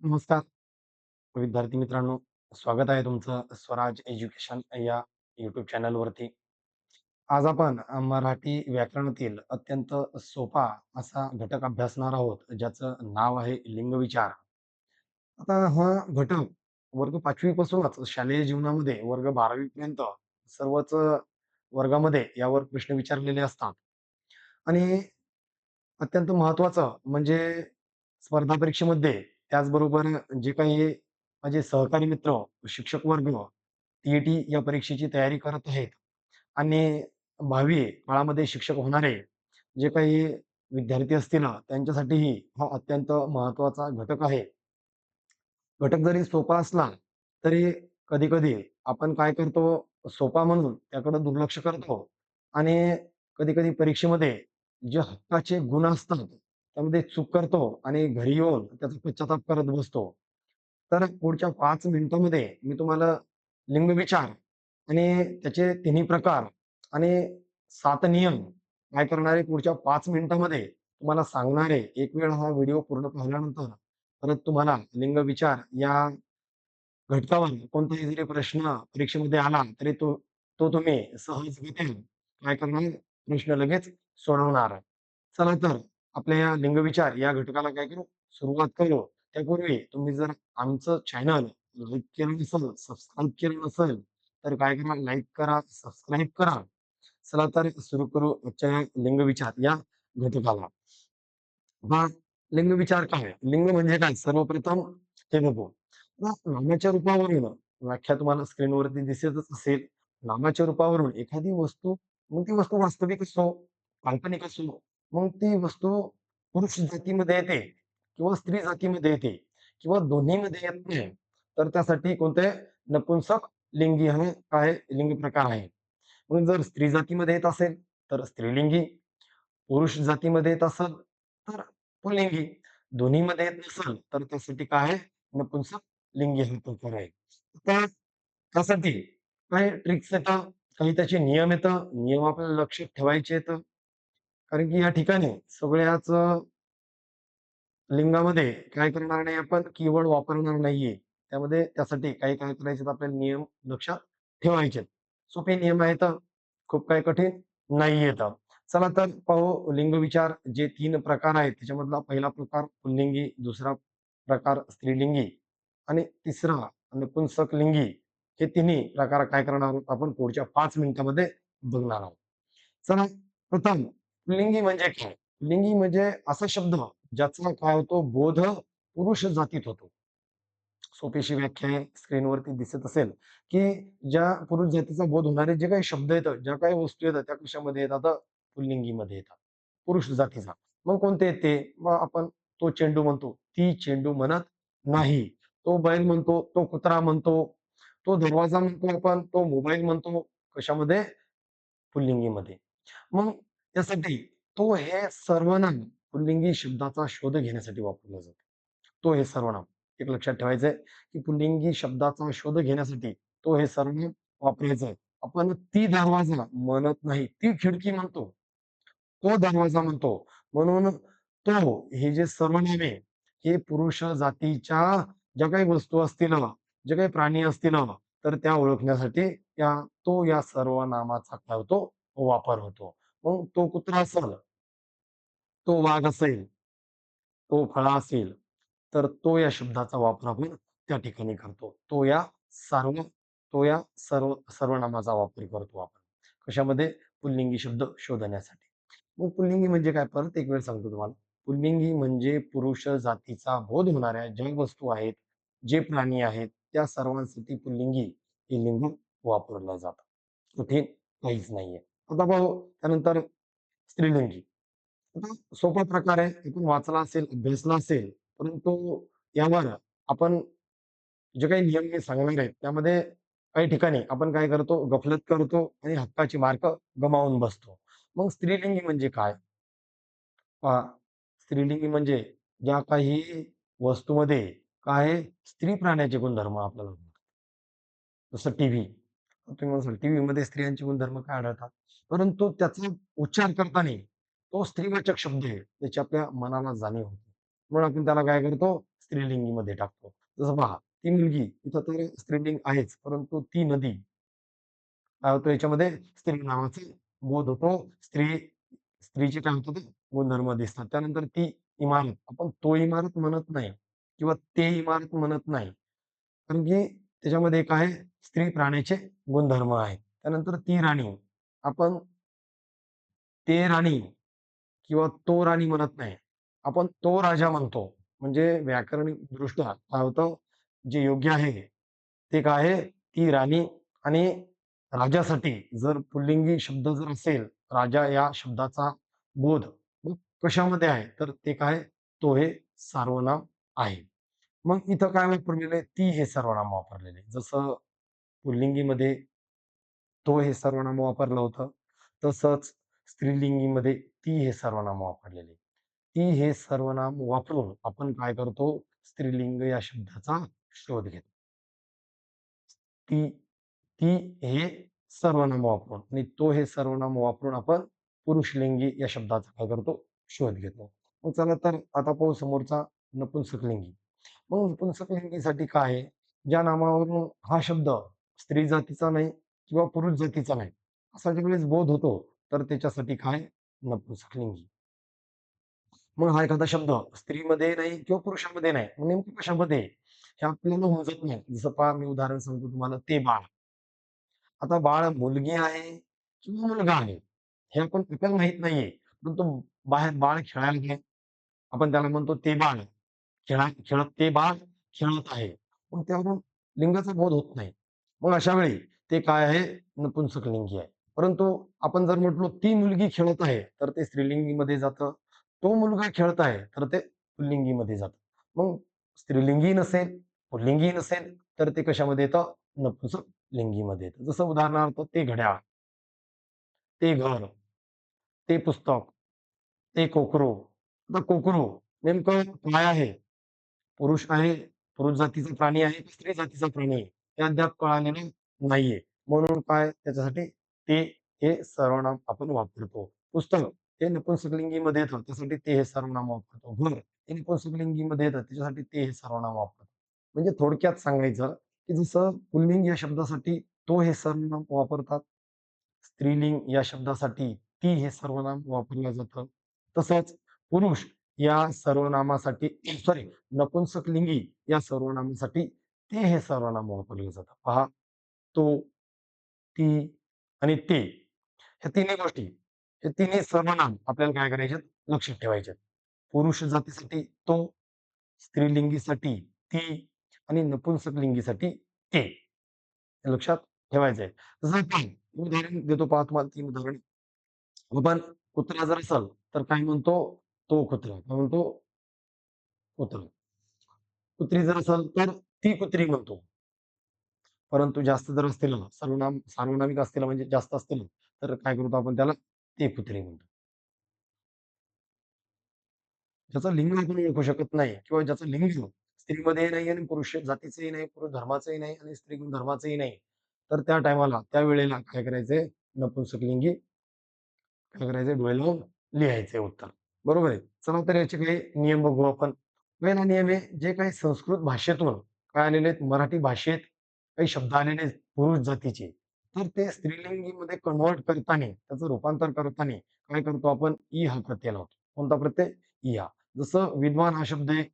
नमस्कार विद्यार्थी मित्रांनो, स्वागत आहे तुमचं स्वराज एज्युकेशन या YouTube चॅनलवरती. आज आपण मराठी व्याकरणातील अत्यंत सोपा असा घटक अभ्यासणार आहोत, ज्याचं नाव आहे लिंगविचार. आता हा घटक वर्ग 5वी पासूनच शालेय जीवनामध्ये वर्ग 12वी पर्यंत सर्वच वर्गामध्ये यावर प्रश्न विचारलेले असतात आणि अत्यंत महत्त्वाचं म्हणजे स्पर्धा परीक्षेमध्ये त्याचबरोबर जे काही माझे सहकारी मित्र, शिक्षक वर्ग टी-ई-टी या परीक्षेची तयारी करत आहेत आणि भावी काळामध्ये शिक्षक होणारे जे काही विद्यार्थी असतील ना, त्यांच्यासाठीही हा अत्यंत महत्त्वाचा घटक आहे. घटक जरी सोपा असला, तरी कधी-कधी आपण काय करतो, सोपा म्हणून त्याकडे दुर्लक्ष करतो आणि कधी-कधी परीक्षेमध्ये जे हक्काचे गुण असतात, त्यामध्ये चूक करतो आणि घरी येऊन त्याचा पश्चाताप करत बसतो. तर पुढच्या 5 मिनिटांमध्ये मी तुम्हाला लिंगविचार आणि त्याचे तिन्ही प्रकार आणि 7 नियम काय करणार आहे पुढच्या 5 मिनिटांमध्ये तुम्हाला सांगणार आहे. एक वेळ हा व्हिडिओ पूर्ण पाहिल्यानंतर परत तुम्हाला लिंगविचार या घटकावर कोणताही जरी प्रश्न परीक्षेमध्ये आला, तरी तो तो तुम्ही सहजगत्या काय करणार, प्रश्न लगेच सोडवणार. चला तर आपल्या या लिंगविचार या घटकाला काय करू, सुरुवात करू. त्यापूर्वी तुम्ही जर आमचं चॅनल लाईक केलं नसेल, सबस्क्राईब केलं नसेल, तर काय करा, लाईक करा, सबस्क्राईब करा. चला तर सुरू करू आजच्या या लिंगविचार या घटकाला. पहा, लिंगविचार काय? लिंग म्हणजे काय? सर्वप्रथम हे बघू. नामाच्या रूपावरून व्याख्या तुम्हाला स्क्रीनवरती दिसतच असेल. नामाच्या रूपावरून एखादी वस्तू, मग ती वस्तू वास्तविक असो, काल्पनिक असो, मग ती वस्तू पुरुष जातीमध्ये येते किंवा स्त्री जातीमध्ये येते किंवा दोन्हीमध्ये येत नाही. तर त्यासाठी कोणते नपुंसक लिंगी हा काय लिंग प्रकार आहे. मग जर स्त्री जातीमध्ये येत असेल, तर स्त्रीलिंगी, पुरुष जातीमध्ये येत असेल, तर पुल्लिंगी, दोन्हीमध्ये येत नसेल, तर त्यासाठी काय आहे? नपुंसक लिंगी हा प्रकार आहे. आता त्यासाठी काही ट्रिक्स येतात, काही त्याचे नियम येतात. नियम आपल्याला लक्षात ठेवायचे आहेत. कारण की या ठिकाणी सगळ्याच लिंगामध्ये काय करणार नाही आपण, कीवर्ड वापरणार नाहीये. त्यामध्ये त्यासाठी काही काय करायचे आपल्याला नियम लक्षात ठेवायचे. सोपे नियम आहेत. खूप काही कठीण नाहीयेत. चला तर पाहू लिंगविचार जे 3 प्रकार आहेत, त्याच्यामधला पहिला प्रकार पुल्लिंगी, दुसरा प्रकार स्त्रीलिंगी आणि तिसरा नपुंसक लिंगी. हे तिन्ही प्रकार काय करणार आहोत आपण पुढच्या 5 मिनिटांमध्ये बघणार आहोत. चला, प्रथम पुल्लिंगी म्हणजे काय? पुल्लिंगी म्हणजे असा शब्द ज्याचा काय होतो बोध पुरुष जातीत होतो. सोपीशी व्याख्या आहे स्क्रीनवरती दिसत असेल, की ज्या पुरुष जातीचा बोध होणारे जे काही शब्द येतात, ज्या काही वस्तू येतात, त्या कशामध्ये येतात? पुल्लिंगीमध्ये येतात. पुरुष जातीचा. मग कोणते आहेत ते? मग आपण तो चेंडू म्हणतो, ती चेंडू म्हणत नाही. तो बैल म्हणतो, तो कुत्रा म्हणतो, तो दरवाजा म्हणतो आपण, तो मोबाईल म्हणतो. कशामध्ये? पुल्लिंगीमध्ये. मग त्यासाठी तो हे सर्वनाम पुल्लिंगी शब्दाचा शोध घेण्यासाठी वापरलं जातं. तो हे सर्वनाम. एक लक्षात ठेवायचंय, की पुल्लिंगी शब्दाचा शोध घेण्यासाठी तो हे सर्वनाम वापरायचं. आपण ती दरवाजा म्हणत नाही, ती खिडकी म्हणतो. तो दरवाजा म्हणतो. म्हणून तो हे जे सर्वनाम आहे, हे पुरुष जातीच्या ज्या काही वस्तू असतील, जे काही प्राणी असतील, तर त्या ओळखण्यासाठी तो या सर्वनामाचा काय होतो, वापर होतो. मग तो कुत्रा असेल, तो वाघ असेल, तो फळा असेल, तर तो या शब्दाचा वापर आपण त्या ठिकाणी करतो. तो या सर्वनामाचा वापर करतो आपण. कशामध्ये? पुल्लिंगी शब्द शोधण्यासाठी. मग पुल्लिंगी म्हणजे काय? परत एक वेळ सांगतो तुम्हाला. पुल्लिंगी म्हणजे पुरुष जातीचा बोध होणाऱ्या ज्या वस्तू आहेत, जे प्राणी आहेत, त्या सर्वांसाठी पुल्लिंगी हे लिंग वापरलं जातं. कुठे काहीच नाहीये. आता पाहू त्यानंतर स्त्रीलिंगी. आता सोपा प्रकार आहे. आपण वाचला असेल, अभ्यासला असेल, परंतु यावर आपण जे काही नियम मी सांगणार आहेत, त्यामध्ये काही ठिकाणी आपण काय करतो, गफलत करतो आणि हक्काची मार्क गमावून बसतो. मग स्त्रीलिंगी म्हणजे काय? पहा, स्त्रीलिंगी म्हणजे ज्या काही वस्तूमध्ये काय आहे, स्त्री प्राण्याचे गुणधर्म आपल्याला मिळतात. जसं टीव्ही. तुम्ही म्हणाल टीव्हीमध्ये स्त्रियांचे गुणधर्म काय आढळतात? परंतु त्याचा उच्चार करताना तो स्त्रीवाचक शब्द आहे. त्याची आपल्या मनाला जाणीव होते. म्हणून आपण त्याला काय करतो? स्त्रीलिंगीमध्ये टाकतो. जसं पहा, ती मुलगी इथं तर स्त्रीलिंग आहेच, परंतु ती नदी काय होतं याच्यामध्ये स्त्री नावाचा बोध होतो. स्त्रीचे काय होतं ते गुणधर्म दिसतात. त्यानंतर ती इमारत, आपण तो इमारत म्हणत नाही किंवा ते इमारत म्हणत नाही. कारण की त्याच्यामध्ये एक आहे स्त्री प्राण्याचे गुणधर्म आहेत. त्यानंतर ती राणी, आपण ते राणी किंवा तो राणी म्हणत नाही. आपण तो राजा म्हणतो. म्हणजे व्याकरणिकदृष्ट्या काय होतं, जे योग्य आहे, ते काय आहे, ती राणी आणि राजासाठी जर पुल्लिंगी शब्द जर असेल, राजा या शब्दाचा बोध मग कशामध्ये आहे, तर ते काय, तो हे सार्वनाम आहे. मग इथं काय वापरलेलं आहे, ती हे सर्वनाम वापरलेलं आहे. जसं पुल्लिंगीमध्ये तो हे सर्वनाम वापरलं होतं. तसंच स्त्रीलिंगीमध्ये ती हे सर्वनाम वापरलेले. ती हे सर्वनाम वापरून आपण काय करतो, स्त्रीलिंग या शब्दाचा शोध घेतो. ती ती हे सर्वनाम वापरून आणि तो हे सर्वनाम वापरून आपण पुरुषलिंगी या शब्दाचा काय करतो, शोध घेतो. मग चला तर आता पाहू समोरचा नपुंसकलिंगी. मग नपुंसकलिंगीसाठी काय आहे, ज्या नामावरून हा शब्द स्त्री जातीचा नाही किंवा पुरुष जातीचा नाही, असा ज्यावेळेस बोध होतो, तर त्याच्यासाठी काय नपुंसकलिंगी. मग हा एखादा शब्द स्त्रीमध्ये नाही किंवा पुरुषामध्ये नाही, मग नेमकं कशामध्ये आहे? हे आपल्याला उमजत नाही. जसं पहा मी उदाहरण सांगतो तुम्हाला, ते बाळ. आता बाळ मुलगी आहे किंवा मुलगा आहे, हे आपण आपल्याला माहीत नाहीये. परंतु बाहेर बाळ खेळायला गेले, आपण त्याला म्हणतो ते बाळ. खेळत ते बाळ खेळत आहे. मग त्यावरून लिंगाचा बोध होत नाही. मग अशा वेळी ते काय आहे, नपुंसकलिंगी आहे. परंतु आपण जर म्हटलो ती मुलगी खेळत आहे, तर ते स्त्रीलिंगीमध्ये जातं. तो मुलगा खेळत आहे, तर ते पुल्लिंगीमध्ये जातं. मग स्त्रीलिंगी नसेल, पुल्लिंगी नसेल, तर ते कशामध्ये येतं, नपुंसकलिंगीमध्ये येतं. जसं उदाहरणार्थ ते घड्याळ, ते घर, ते पुस्तक, ते कोकरू. आता कोकरू नेमकं काय आहे? पुरुष आहे, पुरुष जातीचा प्राणी आहे की स्त्री जातीचा प्राणी आहे, हे अद्याप कळालेलं नाहीये. म्हणून काय त्याच्यासाठी ते हे सर्वनाम आपण वापरतो. पुस्तक हे नपुंसकलिंगीमध्ये येतं, त्यासाठी ते हे सर्वनाम वापरतो. घर हे नपुंसकलिंगीमध्ये येतं, त्याच्यासाठी ते हे सर्वनाम वापरतो. म्हणजे थोडक्यात सांगायचं, की जसं पुल्लिंग या शब्दासाठी तो हे सर्वनाम वापरतात, स्त्रीलिंग या शब्दासाठी ती हे सर्वनाम वापरलं जातं. तसंच पुरुष या सर्वनामासाठी सॉरी नपुंसकलिंगी या सर्वनामासाठी ते हे सर्वनाम वापरलं जातं. पहा, तो, ती आणि ते. ह्या तिन्ही गोष्टी, हे तिन्ही सर्वनाम आपल्याला काय करायचे, लक्षात ठेवायचे. पुरुष जातीसाठी तो, स्त्रीलिंगीसाठी ती आणि नपुंसकलिंगीसाठी ते. हे लक्षात ठेवायचं आहे. जसं आपण उदाहरण देतो पहा तुम्हाला 3 उदाहरण. आपण कुत्रा जर असेल, तर काय म्हणतो? तो कुत्रा. काय म्हणतो? कुत्रा. कुत्री जर असेल, तर ती कुत्री म्हणतो. परंतु जास्त जर असतील ना, सार्वनामिक असतील म्हणजे जास्त असतील, तर काय करतो आपण त्याला? ते कुत्री म्हणतो. ज्याचं लिंग आपण ओळखू शकत नाही किंवा ज्याचं लिंग स्त्रीमध्येही नाही आणि पुरुष जातीचंही नाही, पुरुष धर्माचंही नाही आणि स्त्री धर्माचंही नाही. तर त्या टाईमाला, त्यावेळेला काय करायचंय? नपुंसकलिंगी काय करायचंय? डोळे लावून लिहायचंय उत्तर. बरोबर आहे. चला तर याचे काही नियम बघू आपण. पहिला नियम आहे, जे काही संस्कृत भाषेतून काय आलेले आहेत, मराठी भाषेत काही शब्द आलेले आहेत पुरुष जातीचे, तर ते स्त्रीलिंगीमध्ये कन्व्हर्ट करताना, त्याचं रूपांतर करताना काय करतो आपण? ई हा प्रत्यय लावतो. कोणता प्रत्यय? ई हा. जसं विद्वान हा शब्द आहे,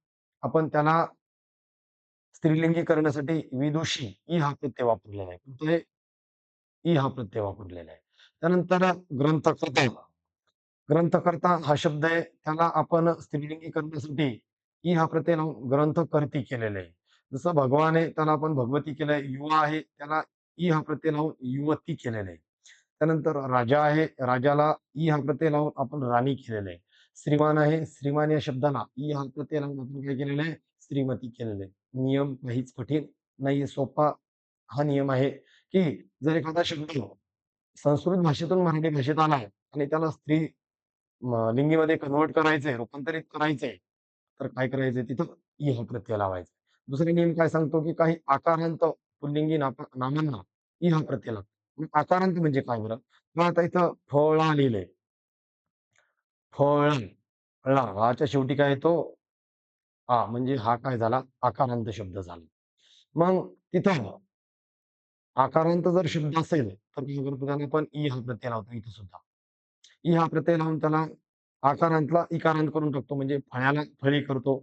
आपण त्याला स्त्रीलिंगी करण्यासाठी विदुषी ई हा प्रत्यय वापरलेला आहे. कोणता आहे? ई हा प्रत्यय वापरलेला आहे. त्यानंतर ग्रंथकर्ता. ग्रंथकर्ता हा शब्द आहे, त्याला आपण स्त्रीलिंगी करण्यासाठी ई हा प्रत्यय लावून ग्रंथकर्ती केलेलं आहे. जसं भगवान आहे, त्याला आपण भगवती केलंय. युवा आहे, त्याला ई हा प्रत्यय लावून युवती केलेलं आहे. त्यानंतर राजा आहे, राजाला ई हा प्रत्यय लावून आपण राणी केलेलं आहे. श्रीमान आहे, श्रीमान या शब्दाला ई हा प्रत्यय लावून आपण काय केलेलं आहे? श्रीमती केलेलं आहे. नियम काहीच कठीण नाहीये, सोपा हा नियम आहे, की जर एखादा शब्द संस्कृत भाषेतून मराठी भाषेत आलाय आणि त्याला स्त्री लिंगीमध्ये कन्व्हर्ट करायचंय, रूपांतरित करायचंय, तर काय करायचंय तिथं ई हा प्रत्यय लावायचा. दुसरा नियम काय सांगतो, की काही आकारांत पुल्लिंगी नामांना ई हा प्रत्यय लागतो. मग आकारांत म्हणजे काय बरं? मग आता इथं फळा लिहिलंय. फळ ळा च्या शेवटी काय येतो? हां, म्हणजे हा काय झाला आकारांत शब्द झाला. मग तिथं आकारांत जर शब्द असेल, तर काय करतो त्याला आपण ई हा प्रत्यय लावतो इथे सुद्धा. ई हा प्रत्यय लावून त्याला आकारांतला इकारांत करून टाकतो. म्हणजे फळ्याला फळी करतो,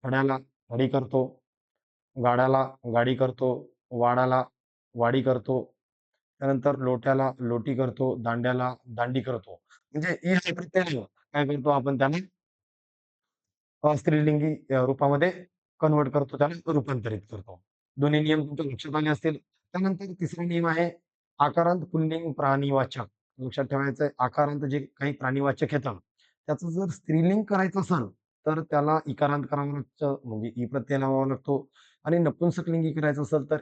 फळ्याला फळी करतो, गाड्याला गाडी करतो, वाडाला वाडी करतो. त्यानंतर लोट्याला लोटी करतो, दांड्याला दांडी करतो. म्हणजे ई हा प्रत्यय काय करतो आपण त्याला स्त्रीलिंगी रूपामध्ये कन्व्हर्ट करतो, त्याला रूपांतरित करतो. दोन्ही नियम तुमच्या लक्षात आले असतील. त्यानंतर तिसरा नियम आहे आकारांत पुल्लिंग प्राणीवाचक. लक्षात ठेवायचं आहे आकारांत जे काही प्राणीवाचक येतं, त्याचं जर स्त्रीलिंग करायचं असेल, तर त्याला इकारांत करावं लागतं, म्हणजे ई प्रत्यय लावावा लागतो आणि नपुंसकलिंगी करायचं असेल, तर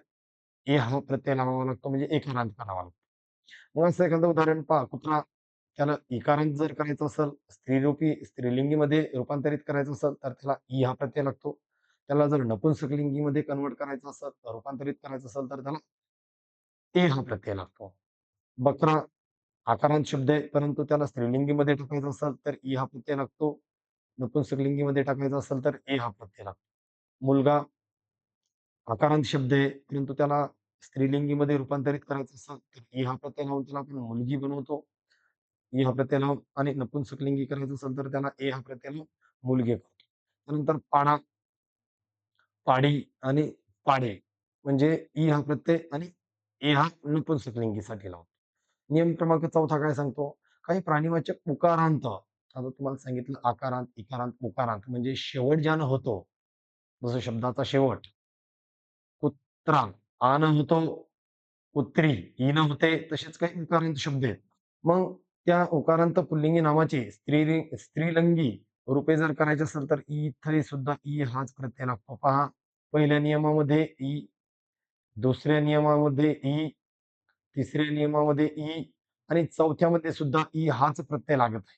ए हा प्रत्यय लावावा लागतो, म्हणजे एकारांत करावा लागतो. मग असं एखादं उदाहरण पहा, कुत्रा त्याला इकारांत जर करायचं असेल, स्त्रीरूपी स्त्रीलिंगीमध्ये रूपांतरित करायचं असेल, तर त्याला ई हा प्रत्यय लागतो. त्याला जर नपुंसकलिंगीमध्ये कन्व्हर्ट करायचं असेल, रूपांतरित करायचं असेल, तर त्याला ते हा प्रत्यय लागतो. बकरा आकारांत शब्द आहे, परंतु त्याला स्त्रीलिंगीमध्ये टाकायचं असेल, तर ई हा प्रत्यय लागतो. नपुंसकलिंगीमध्ये टाकायचं असेल, तर ए हा प्रत्यय लागतो. मुलगा आकारांत शब्द आहे, परंतु त्याला स्त्रीलिंगीमध्ये रूपांतरित करायचं असेल, तर ई हा प्रत्यय लावून त्याला आपण मुलगी बनवतो. ई हा प्रत्यय लावून आणि नपुंसकलिंगी करायचं असेल, तर त्याला ए हा प्रत्यय लावून मुलगे करतो. त्यानंतर पाडा, पाडी आणि पाढे म्हणजे ई हा प्रत्यय आणि ए हा नपुंसकलिंगीसाठी लावतो. नियम क्रमांक 4 काय सांगतो? काही प्राणीवाचक उकारांत, आता तुम्हाला सांगितलं आकारांत, इकारांत, उकारांत म्हणजे शेवट ज्यानं होतो, जसं शब्दाचा शेवट कुत्रा, आ न होतो कुत्री, ई न होते, तसेच काही उकारांत शब्द आहेत. मग त्या उकारांत पुल्लिंगी नामाची स्त्रीलिंगी रूपे जर करायची असेल, तर इथे सुद्धा ई हाच प्रत्यय लागतो. पहा, पहिल्या नियमामध्ये ई, दुसऱ्या नियमामध्ये ई, तिसऱ्या नियमामध्ये ई आणि चौथ्यामध्ये सुद्धा ई हाच प्रत्यय लागत आहे.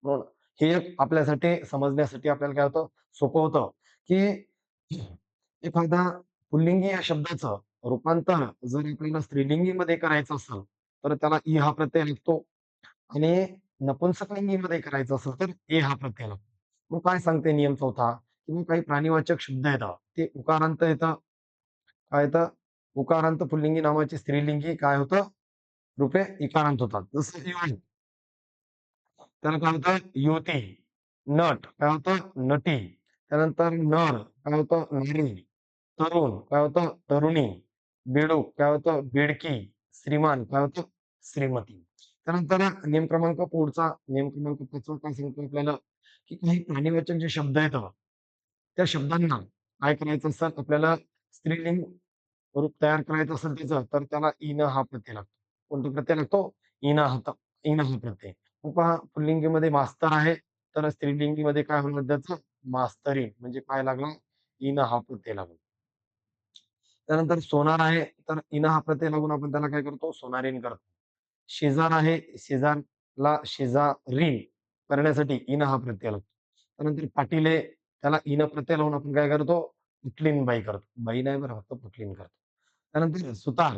म्हणून हे एक आपल्यासाठी समजण्यासाठी आपल्याला काय होतं, सोपं होतं, की एखादा पुल्लिंगी या शब्दाचं रूपांतर जर आपल्याला स्त्रीलिंगीमध्ये करायचं असेल, तर त्याला ई हा प्रत्यय लागतो आणि नपुंसकलिंगीमध्ये करायचं असेल, तर ए हा प्रत्यय लागतो. मग काय सांगते नियम 4 की मग काही प्राणीवाचक शब्द येतात, ते उकारांत येतं. काय येतं? उकारांत पुल्लिंगी नामाची स्त्रीलिंगी काय होतं? रूपे इकारांत होतात. जसं युवक त्याला काय होतं? युवती. नट काय होतं? नटी. त्यानंतर नर काय होतं? नारी. तरुण काय होतं? तरुणी. बेडूक काय होतं? बेडकी. श्रीमान काय होतं? श्रीमती. त्यानंतर नियम क्रमांक पुढचा नियम क्रमांक 5 काय सांगतो आपल्याला, की काही प्राणीवाचक जे शब्द आहेत त्या शब्दांना काय करायचं असतं आपल्याला स्त्रीलिंग रूप तयार करायचं असेल त्याचं, तर त्याला ईन हा प्रत्यय लागतो. कोणता प्रत्यय लागतो? ईन हा ईन हा प्रत्यय. मग पहा पुल्लिंगीमध्ये मास्तर आहे, तर स्त्रीलिंगीमध्ये काय होणार त्याचं? मास्तरीण म्हणजे काय लागला? ईन हा प्रत्यय लागला. त्यानंतर सोनार आहे, तर ईन हा प्रत्यय लागून आपण त्याला काय करतो? सोनारीन करतो. शेजार आहे, शेजारला शेजारीन करण्यासाठी ईन हा प्रत्यय लागतो. त्यानंतर पाटील आहे, त्याला ईन प्रत्यय लावून आपण काय करतो? पुतलीनबाई करतो. बाई नाही बरं, फक्त पुतलीन करतो. त्यानंतर सुतार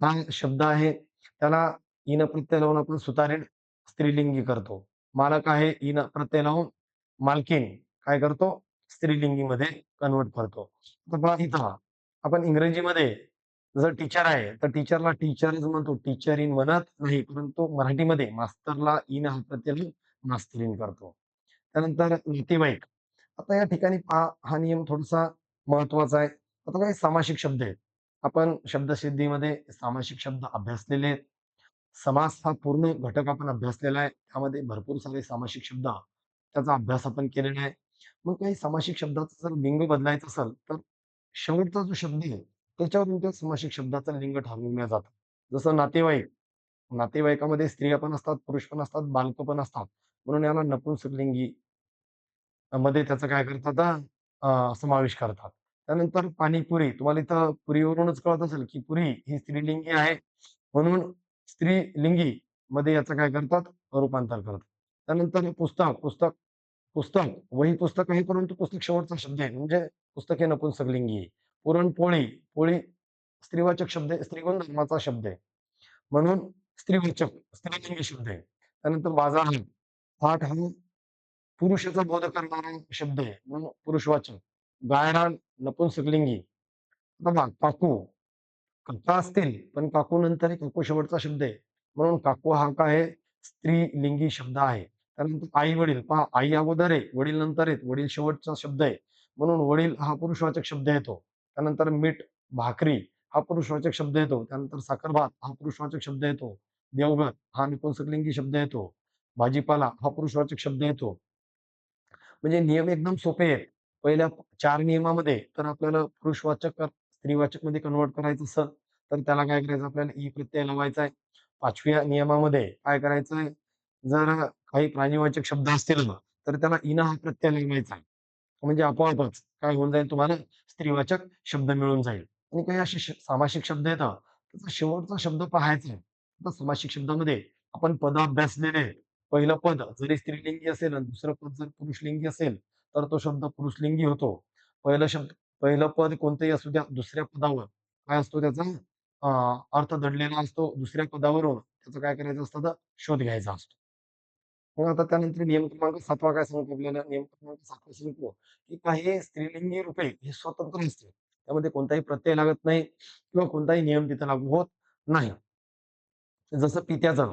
हा शब्द आहे, त्याला ईन प्रत्यय लावून आपण सुतारीण स्त्रीलिंगी करतो. मालक आहे, ईन प्रत्यय लावून मालकीण काय करतो? स्त्रीलिंगीमध्ये कन्व्हर्ट करतो. आता पहा इथं आपण इंग्रजीमध्ये जर टीचर आहे, तर टीचरला टीचरच म्हणतो. टीचर म्हणत नाही, परंतु मराठीमध्ये मास्तरला इन हा प्रत्यय लावून मास्तरीण करतो. त्यानंतर नातेवाईक. आता या ठिकाणी पहा, हा नियम थोडासा महत्त्वाचा आहे. आता काही सामासिक शब्द आहेत. आपण शब्दसिद्धीमध्ये सामासिक शब्द अभ्यासलेले आहेत. समास हा पूर्ण घटक आपण अभ्यासलेला आहे. त्यामध्ये भरपूर सारे सामासिक शब्द त्याचा अभ्यास आपण केलेला आहे. मग काही सामासिक शब्दाचं जर लिंग बदलायचं असेल, तर शेवटचा जो शब्द आहे, त्याच्यावरून त्या सामासिक शब्दाचं लिंग ठरवलं जातं. जसं नातेवाईक, नातेवाईकामध्ये स्त्रिया पण असतात, पुरुष पण असतात, बालकं पण असतात. म्हणून याला नपुंसकलिंगी मध्ये त्याचा काय करतात समावेश करतात. त्यानंतर पाणीपुरी. तुम्हाला इथं पुरीवरूनच कळत असेल, की पुरी ही स्त्रीलिंगी आहे. म्हणून स्त्रीलिंगी मध्ये याचं काय करतात? रूपांतर करतात. त्यानंतर पुस्तक. पुस्तक, वही पुस्तक आहे, परंतु पुस्तक शेवटचा शब्द आहे. म्हणजे पुस्तक हे नपुंसकलिंगी आहे. पुरणपोळी, पोळी स्त्रीवाचक शब्द आहे, स्त्रीगुण धर्माचा शब्द आहे. म्हणून स्त्रीवाचक, स्त्रीलिंगी शब्द आहे. त्यानंतर बाजारहाट. हाट हा पुरुषाचा बोध करणारा शब्द आहे, म्हणून पुरुषवाचक. गायरान नपुंसकलिंगी. बघा काकू, काका असतील, पण काकू नंतर एक काकू शेवटचा शब्द आहे. म्हणून काकू हा काय आहे? स्त्रीलिंगी शब्द आहे. त्यानंतर आई-वडील पहा आई अगोदर आहे, वडील नंतर आहेत. वडील शेवटचा शब्द आहे. म्हणून वडील हा पुरुषवाचक शब्द येतो. त्यानंतर मीठ, भाकरी हा पुरुषवाचक शब्द येतो. त्यानंतर साखर-भात हा पुरुषवाचक शब्द येतो. देवघर हा नपुंसकलिंगी शब्द येतो. भाजीपाला हा पुरुषवाचक शब्द येतो. म्हणजे नियम एकदम सोपे आहेत. पहिल्या 4 नियमामध्ये तर आपल्याला पुरुषवाचक स्त्रीवाचकमध्ये कन्व्हर्ट करायचं असेल, तर त्याला काय करायचं आपल्याला ई प्रत्यय लावायचा आहे. 5व्या नियमामध्ये काय करायचं आहे, जर काही प्राणीवाचक शब्द असतील ना, तर त्याला ईना हा प्रत्यय लावायचा आहे. म्हणजे आपोआपच काय होऊन जाईल तुम्हाला स्त्रीवाचक शब्द मिळून जाईल. आणि काही असे सामासिक शब्द येतात, त्याचा शेवटचा शब्द पाहायचा आहे. आता सामासिक शब्दामध्ये आपण पद अभ्यासलेले आहेत. पहिलं पद जरी स्त्रीलिंगी असेल आणि दुसरं पद जर पुरुषलिंगी असेल, तर तो शब्द पुरुषलिंगी होतो. पहिलं पद कोणतंही असू द्या, दुसऱ्या पदावर काय असतो त्याचा अर्थ दडलेला असतो. दुसऱ्या पदावरून त्याचं काय करायचं असतं तर शोध घ्यायचा असतो. मग आता त्यानंतर नियम क्रमांक 7वा काय सांगतो आपल्याला? नियम क्रमांक 7 सांगतो, की काही स्त्रीलिंगी रूपे हे स्वतंत्र असते. त्यामध्ये कोणताही प्रत्यय लागत नाही किंवा कोणताही नियम तिथे लागू होत नाही. जसं पित्याचं.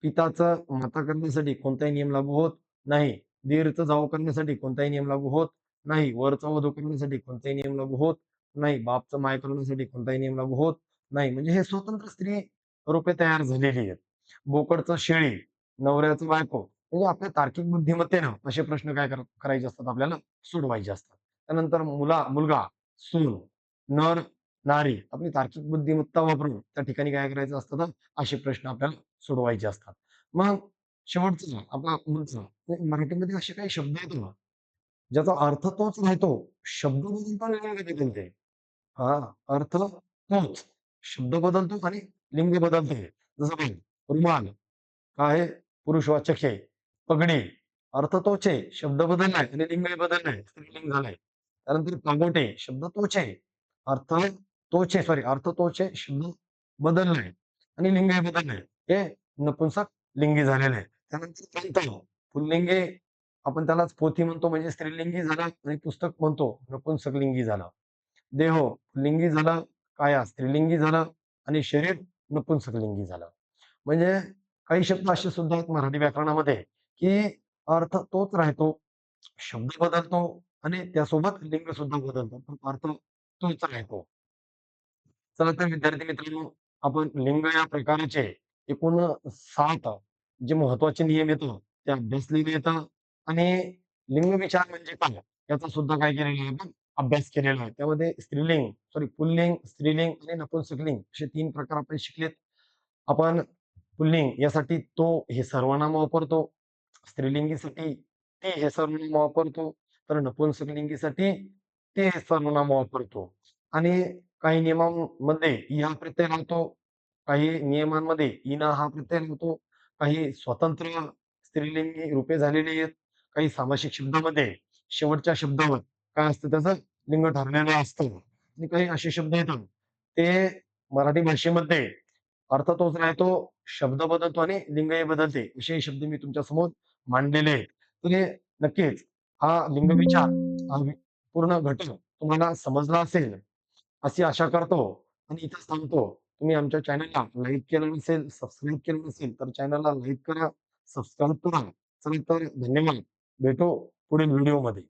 पिताचं माता करण्यासाठी कोणताही नियम लागू होत नाही. दीरचं जावं करण्यासाठी कोणताही नियम लागू होत नाही. वरचा वधू करण्यासाठी कोणताही नियम लागू होत नाही. बापचं माय करण्यासाठी कोणताही नियम लागू होत नाही. म्हणजे हे स्वतंत्र स्त्री रूपे तयार झालेली आहेत. बोकडचं शेळी, नवऱ्याचं बायको म्हणजे आपल्या तार्किक बुद्धिमत्तेनं असे प्रश्न काय करायचे असतात आपल्याला सोडवायचे असतात. त्यानंतर मुलगा, सून, नर, नारी आपली तार्किक बुद्धिमत्ता वापरून त्या ठिकाणी काय करायचं असतं तर असे प्रश्न आपल्याला सोडवायचे असतात. मग शेवटचं आपला मुलचा मराठीमध्ये असे काही शब्द आहेत ना, ज्याचा अर्थ तोच राहतो. शब्द बदलतो आणि लिंग बदलते. हां, अर्थ तोच. शब्द बदलतो आणि लिंग बदलते. जसं बघ रुमाल काय आहे? पुरुषवाचक आहे. पगडी अर्थ तोच आहे. शब्द बदललाय आणि लिंगही बदललंय. स्त्रीलिंग झालंय. त्यानंतर पागोटे शब्द तोच आहे. अर्थ तोच आहे. सॉरी अर्थ तोच आहे. शब्द बदललाय आणि लिंगही बदललंय. हे नपुंसक लिंगी झालेलं आहे. त्यानंतर ग्रंथ पुल्लिंगी आपण त्यालाच पोथी म्हणतो म्हणजे स्त्रीलिंगी झाला आणि पुस्तक म्हणतो नपुंसकलिंगी झाला. देह लिंगी झालं, काया स्त्रीलिंगी झालं आणि शरीर नपुंसकलिंगी झालं. म्हणजे काही शब्द असे सुद्धा आहेत मराठी व्याकरणामध्ये, की अर्थ तोच राहतो, शब्द बदलतो आणि त्यासोबत लिंग सुद्धा बदलतो. पण अर्थ तोच राहतो. चला तर विद्यार्थी मित्रांनो, आपण लिंग या प्रकाराचे एकूण 7 जे महत्त्वाचे नियम येतो, ते अभ्यासलेले येतात आणि लिंग विचार म्हणजे काय? याचा सुद्धा काय केलेला आहे आपण अभ्यास केलेला आहे. त्यामध्ये पुल्लिंग, स्त्रीलिंग आणि नपुंसकलिंग असे 3 प्रकार आपण शिकलेत. आपण पुल्लिंग यासाठी तो हे सर्वनाम वापरतो. स्त्रीलिंगीसाठी ते हे सर्वनाम वापरतो. तर नपुंसकलिंगीसाठी ते हे सर्वनाम वापरतो. आणि काही नियमांमध्ये इ हा प्रत्यय लावतो. काही नियमांमध्ये ईना हा प्रत्यय लावतो. काही स्वतंत्र स्त्रीलिंगी रूपे झालेली आहेत. काही सामासिक शब्दामध्ये शेवटच्या शब्दावर काय असतं त्याचं लिंग ठरलेलं असतं. आणि काही असे शब्द येतात ते मराठी भाषेमध्ये अर्थ तोच राहतो, शब्द बदलतो आणि लिंगही बदलते. असे शब्द मी तुमच्यासमोर मांडलेले आहेत. तर हे नक्कीच हा लिंगविचार हा पूर्ण घटक तुम्हाला समजला असेल, अशी आशा करतो आणि इथेच थांबतो. तुम्ही आमच्या चॅनलला लाईक केलं नसेल, सबस्क्राईब केलं नसेल, तर चॅनलला लाईक करा, सबस्क्राईब करा. चला तर धन्यवाद. भेटू पुढील व्हिडिओमध्ये.